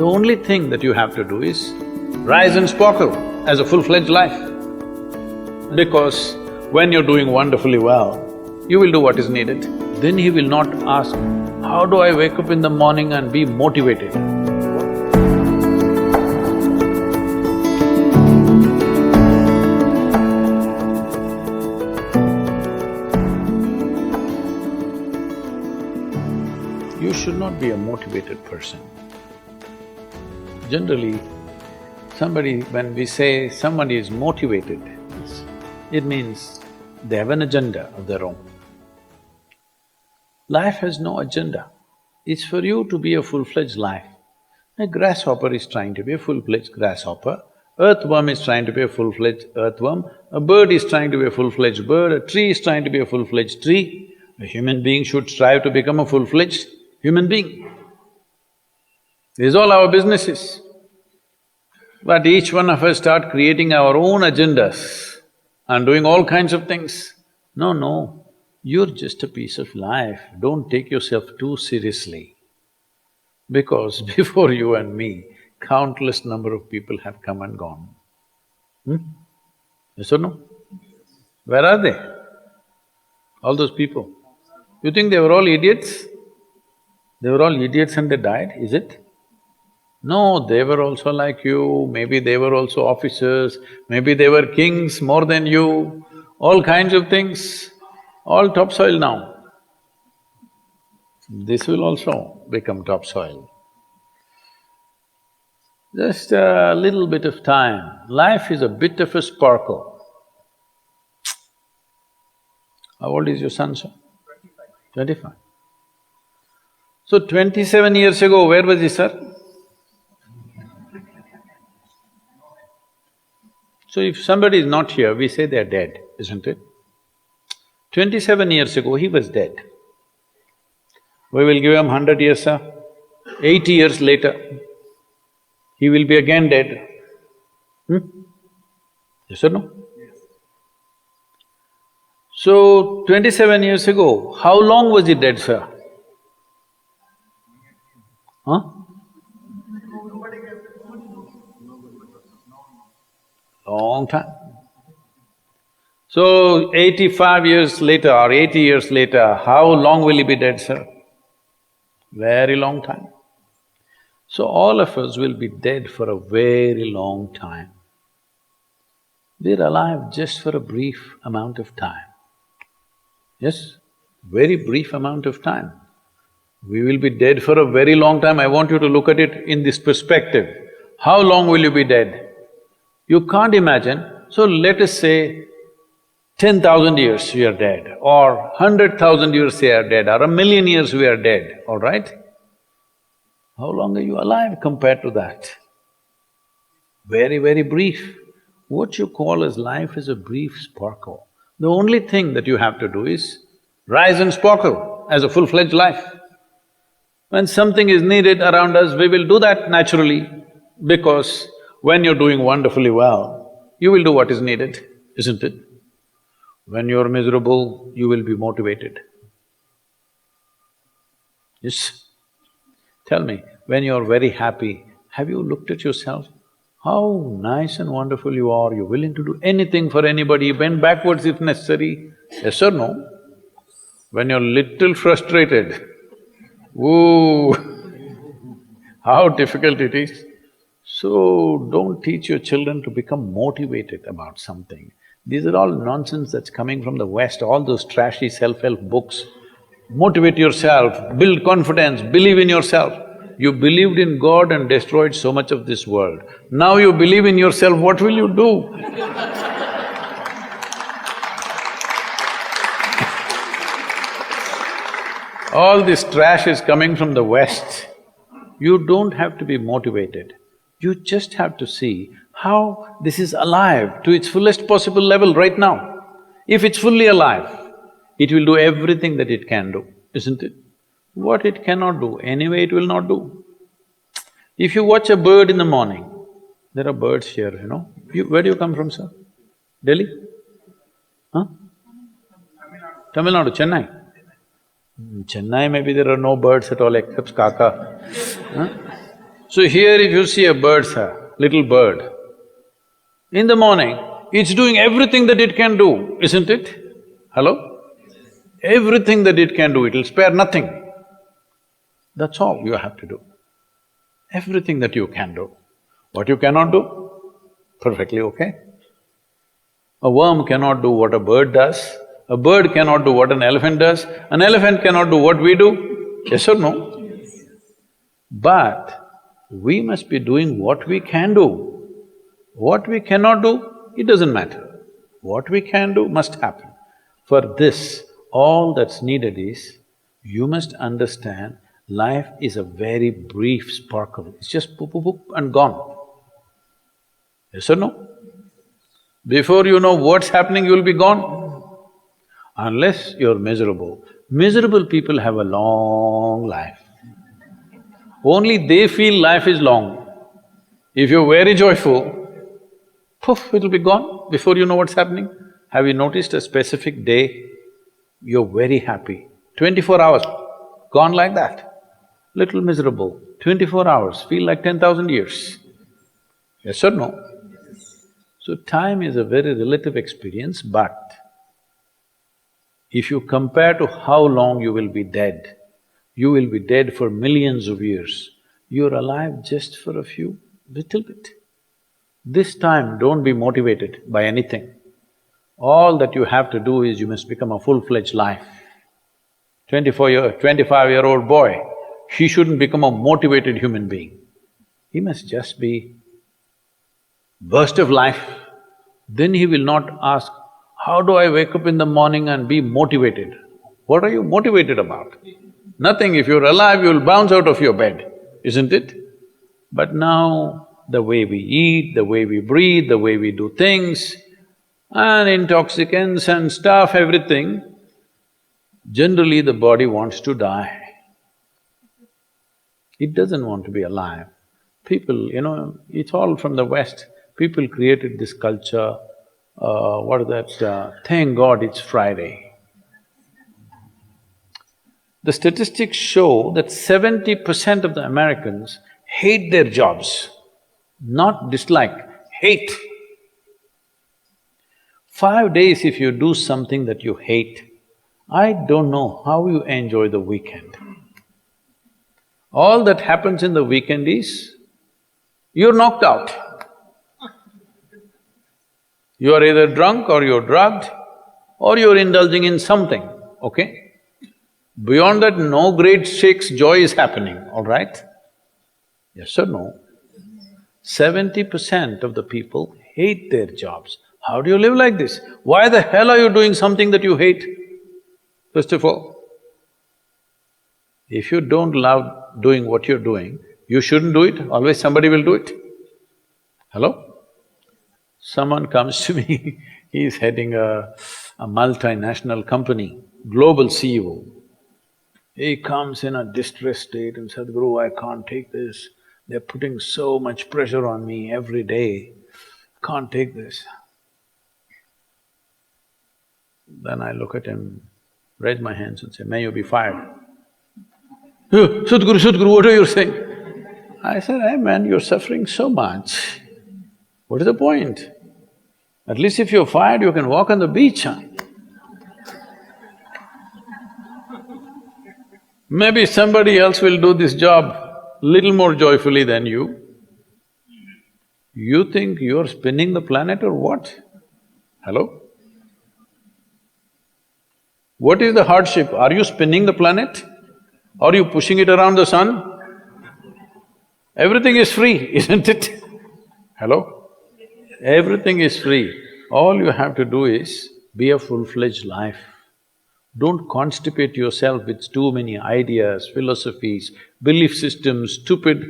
The only thing that you have to do is rise and sparkle as a full-fledged life. Because when you're doing wonderfully well, you will do what is needed. Then he will not ask, how do I wake up in the morning and be motivated? You should not be a motivated person. Generally, when we say somebody is motivated, it means they have an agenda of their own. Life has no agenda. It's for you to be a full-fledged life. A grasshopper is trying to be a full-fledged grasshopper, earthworm is trying to be a full-fledged earthworm, a bird is trying to be a full-fledged bird, a tree is trying to be a full-fledged tree. A human being should strive to become a full-fledged human being. These are all our businesses. But each one of us start creating our own agendas and doing all kinds of things. No, you're just a piece of life, don't take yourself too seriously. Because before you and me, countless number of people have come and gone. Yes or no? Where are they? All those people. You think they were all idiots? They were all idiots and they died, is it? No, they were also like you, maybe they were also officers, maybe they were kings more than you, all kinds of things, all topsoil now. This will also become topsoil. Just a little bit of time. Life is a bit of a sparkle. How old is your son, sir? 25. So 27 years ago, where was he, sir? So if somebody is not here, we say they're dead, isn't it? 27 years ago, he was dead. We will give him 100 years, sir. 80 years later, he will be again dead. Yes or no? Yes. So, 27 years ago, how long was he dead, sir? Huh? Long time. So, 85 years later or 80 years later, how long will he be dead, sir? Very long time. So, all of us will be dead for a very long time. We're alive just for a brief amount of time. Yes, very brief amount of time. We will be dead for a very long time. I want you to look at it in this perspective. How long will you be dead? You can't imagine. So let us say 10,000 years we are dead, or 100,000 years we are dead, or 1,000,000 years we are dead, all right? How long are you alive compared to that? Very, very brief. What you call as life is a brief sparkle. The only thing that you have to do is rise and sparkle as a full-fledged life. When something is needed around us, we will do that naturally, because when you're doing wonderfully well, you will do what is needed, isn't it? When you're miserable, you will be motivated. Yes? Tell me, when you're very happy, have you looked at yourself? How nice and wonderful you are, you're willing to do anything for anybody, bend backwards if necessary. Yes or no? When you're little frustrated, ooh, how difficult it is. So, don't teach your children to become motivated about something. These are all nonsense that's coming from the West, all those trashy self-help books. Motivate yourself, build confidence, believe in yourself. You believed in God and destroyed so much of this world. Now you believe in yourself, what will you do? All this trash is coming from the West. You don't have to be motivated. You just have to see how this is alive to its fullest possible level right now. If it's fully alive, it will do everything that it can do, isn't it? What it cannot do, anyway it will not do. If you watch a bird in the morning, there are birds here, you know. Where do you come from, sir? Delhi? Huh? Tamil Nadu, Chennai? Chennai, maybe there are no birds at all except kaka. Huh? So here if you see a bird, sir, little bird, in the morning, it's doing everything that it can do, isn't it? Hello? Everything that it can do, it'll spare nothing. That's all you have to do. Everything that you can do. What you cannot do, perfectly okay. A worm cannot do what a bird does, a bird cannot do what an elephant does, an elephant cannot do what we do, yes or no? But we must be doing what we can do. What we cannot do, it doesn't matter. What we can do must happen. For this, all that's needed is, you must understand life is a very brief sparkle, it's just poop, poop, poop and gone. Yes or no? Before you know what's happening, you'll be gone. Unless you're miserable. Miserable people have a long life. Only they feel life is long. If you're very joyful, poof, it'll be gone before you know what's happening. Have you noticed a specific day, you're very happy, 24 hours, gone like that. Little miserable, 24 hours, feel like 10,000 years. Yes or no? So time is a very relative experience, but if you compare to how long you will be dead, you will be dead for millions of years, you're alive just for a few, little bit. This time, don't be motivated by anything. All that you have to do is you must become a full-fledged life. 25-year-old boy, he shouldn't become a motivated human being. He must just be burst of life. Then he will not ask, how do I wake up in the morning and be motivated? What are you motivated about? Nothing. If you're alive, you'll bounce out of your bed, isn't it? But now, the way we eat, the way we breathe, the way we do things, and intoxicants and stuff, everything, generally the body wants to die. It doesn't want to be alive. People, it's all from the West. People created this culture, what is that, thank God it's Friday. The statistics show that 70% of the Americans hate their jobs, not dislike, hate. 5 days if you do something that you hate, I don't know how you enjoy the weekend. All that happens in the weekend is, you're knocked out. You are either drunk or you're drugged or you're indulging in something, okay? Beyond that, no great shakes joy is happening, all right? Yes or no? 70% of the people hate their jobs. How do you live like this? Why the hell are you doing something that you hate? First of all, if you don't love doing what you're doing, you shouldn't do it, always somebody will do it. Hello? Someone comes to me, he's heading a multinational company, global CEO. He comes in a distressed state and said, Sadhguru, I can't take this. They're putting so much pressure on me every day, can't take this. Then I look at him, raise my hands and say, may you be fired. Sadhguru, what are you saying? I said, hey man, you're suffering so much. What is the point? At least if you're fired, you can walk on the beach, huh? Maybe somebody else will do this job little more joyfully than you. You think you're spinning the planet or what? Hello? What is the hardship? Are you spinning the planet? Are you pushing it around the sun? Everything is free, isn't it? Hello? Everything is free. All you have to do is be a full-fledged life. Don't constipate yourself with too many ideas, philosophies, belief systems, stupid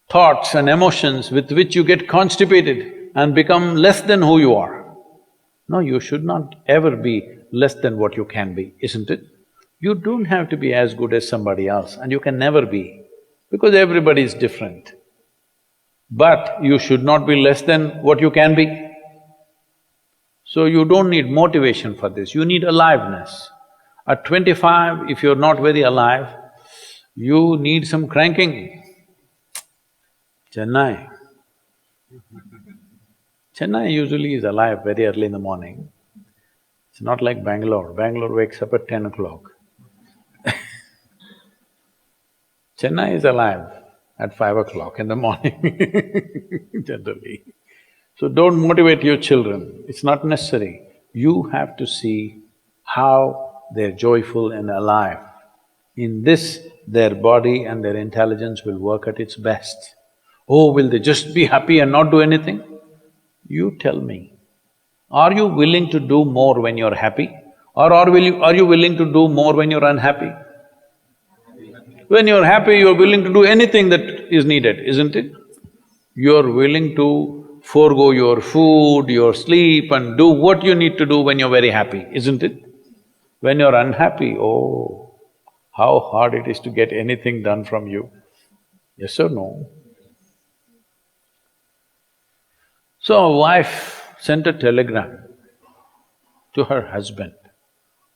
thoughts and emotions with which you get constipated and become less than who you are. No, you should not ever be less than what you can be, isn't it? You don't have to be as good as somebody else and you can never be, because everybody is different. But you should not be less than what you can be. So you don't need motivation for this, you need aliveness. At 25, if you're not very alive, you need some cranking. Chennai. Chennai usually is alive very early in the morning. It's not like Bangalore. Bangalore wakes up at 10 o'clock. Chennai is alive at 5 o'clock in the morning, generally. So don't motivate your children, it's not necessary. You have to see how they're joyful and alive. In this, their body and their intelligence will work at its best. Oh, will they just be happy and not do anything? You tell me, are you willing to do more when you're happy? Or are you willing to do more when you're unhappy? When you're happy, you're willing to do anything that is needed, isn't it? You're willing to forego your food, your sleep and do what you need to do when you're very happy, isn't it? When you're unhappy, oh, how hard it is to get anything done from you. Yes or no? So a wife sent a telegram to her husband,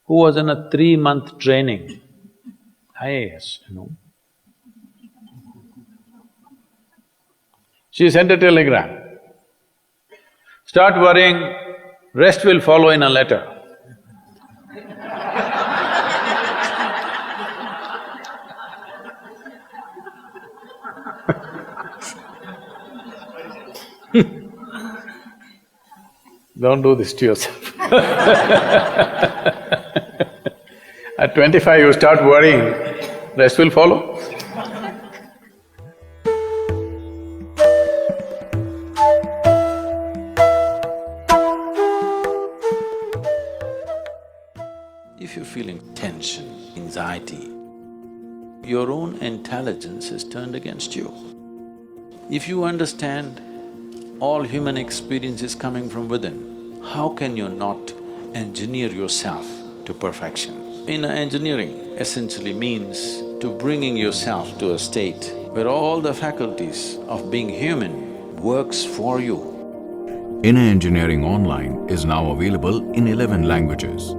who was in a 3-month training, IAS. She sent a telegram, start worrying, rest will follow in a letter. Don't do this to yourself. At 25 you start worrying, rest will follow. If you're feeling tension, anxiety, your own intelligence is turned against you. If you understand all human experience is coming from within, how can you not engineer yourself to perfection? Engineering essentially means to bringing yourself to a state where all the faculties of being human works for you. Inner Engineering Online is now available in 11 languages.